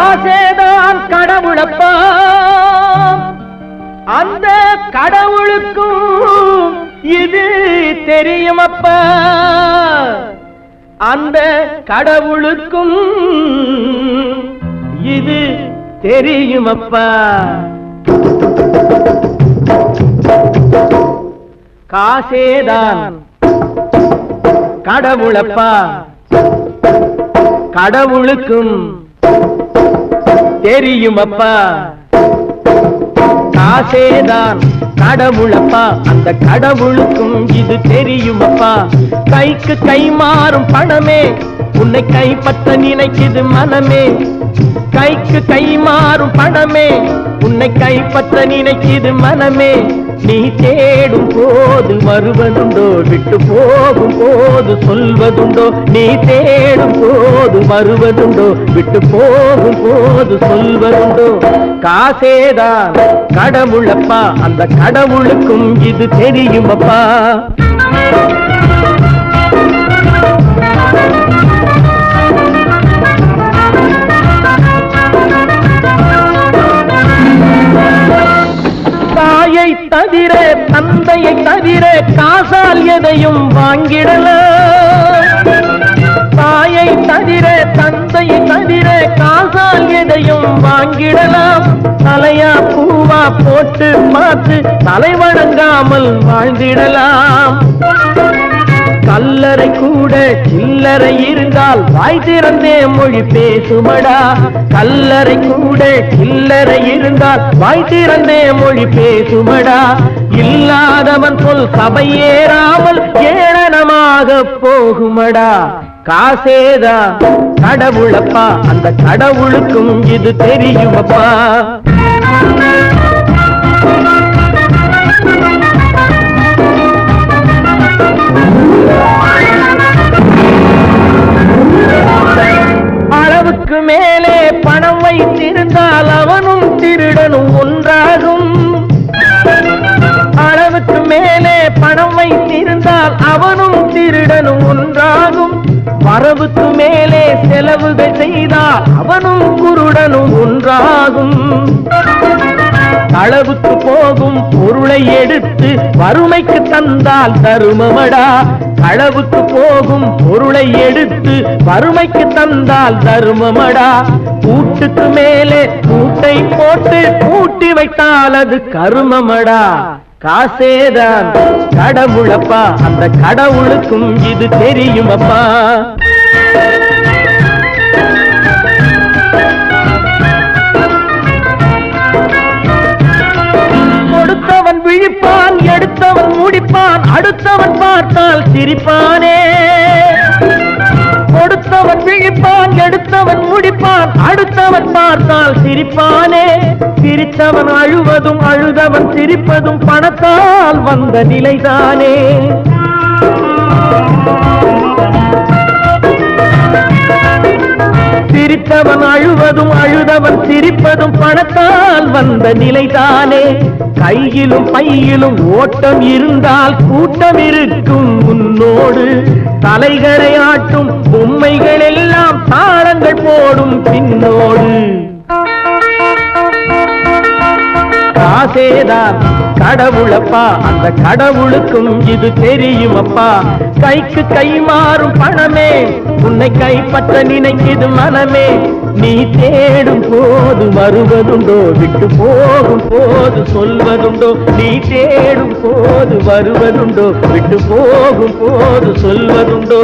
காசேதான் கடவுளப்பா, அந்த கடவுளுக்கும் இது தெரியுமப்பா, அந்த கடவுளுக்கும் இது தெரியுமப்பா. காசேதான் கடவுளப்பா, கடவுளுக்கும் தெரியுமப்பா. காசேதான் கடவுளப்பா, அந்த கடவுளுக்கும் இது தெரியுமப்பா. கைக்கு கை மாறும் பணமே உன்னை கைப்பற்ற நினைக்குது மனமே. கைக்கு கை மாறும் பணமே உன்னை கைப்பற்ற நினைக்குது மனமே. நீ தேடும் போது வருவதுண்டோ, விட்டு போகும் போது சொல்வதுண்டோ. நீ தேடும் போது வருவதுண்டோ, விட்டு போகும் போது சொல்வதுண்டோ. காசேதான் கடவுளப்பா, அந்த கடவுளுக்கும் இது தெரியுமப்பா. தாயை தவிர தந்தையை தவிர காசால் எதையும் வாங்கிடலாம். தாயை தவிர தந்தையை தவிர காசால் எதையும் வாங்கிடலாம். தலையா பூவா போட்டு பார்த்து தலை வணங்காமல் வாழ்ந்திடலாம். கல்லறை கூட சில்லறை இருந்தால் வாய் திறந்தே மொழி பேசுமடா. கல்லறை கூட சில்லறை இருந்தால் வாய் திறந்தே மொழி பேசுமடா. இல்லாதவன் சொல் சபையேறாமல் ஏளனமாக போகுமடா. காசேதான் கடவுளப்பா, அந்த கடவுளுக்கும் இது தெரியுமப்பா. அளவுக்கு மேலே பணம் வைத்திருந்தால் அவனும் திருடனும் ஒன்றாகும். அளவுக்கு மேலே பணம் வைத்திருந்தால் அவனும் திருடனும் ஒன்றாகும். வரவுக்கு மேலே செலவுகள் செய்தால் அவனும் குருடனும் ஒன்றாகும். களவுக்கு போகும் பொருளை எடுத்து வறுமைக்கு தந்தால் தருமமடா. களவுக்கு போகும் பொருளை எடுத்து வறுமைக்கு தந்தால் தருமமடா. கூட்டுக்கு மேலே கூட்டை போட்டு கூட்டி வைத்தால் அது கருமமடா. காசேதான் கடவுளப்பா, அந்த கடவுளுக்கும் இது தெரியுமப்பா. கொடுத்தவன் விழிப்பான், எடுத்தவன் முடிப்பான், அடுத்தவன் பார்த்தால் சிரிப்பானே. கொடுத்தவன் விழிப்பான், எடுத்தவன் முடிப்பான், அடுத்தவன் பார்த்தால் சிரிப்பானே. சிரித்தவன் அழுவதும் அழுதவன் சிரிப்பதும் பணத்தால் வந்த நிலைதானே. சிரித்தவன் அழுவதும் அழுதவன் சிரிப்பதும் பணத்தால் வந்த நிலைதானே. கையிலும் பையிலும் ஓட்டம் இருந்தால் கூட்டம் இருக்கும் உன்னோடு. தலைகளை ஆட்டும் பொம்மைகள் எல்லாம் தாளங்கள் போடும் பின்னோடு. காசேதான் கடவுளப்பா, அந்த கடவுளுக்கும் இது தெரியுமப்பா. கைக்கு கை மாறும் பணமே உன்னை கைப்பற்ற நினைக்குது மனமே. நீ தேடும் போது வருவதுண்டோ, விட்டு போகும் போது சொல்வதுண்டோ. நீ தேடும் போது வருவதுண்டோ, விட்டு போகும் போது சொல்வதுண்டோ.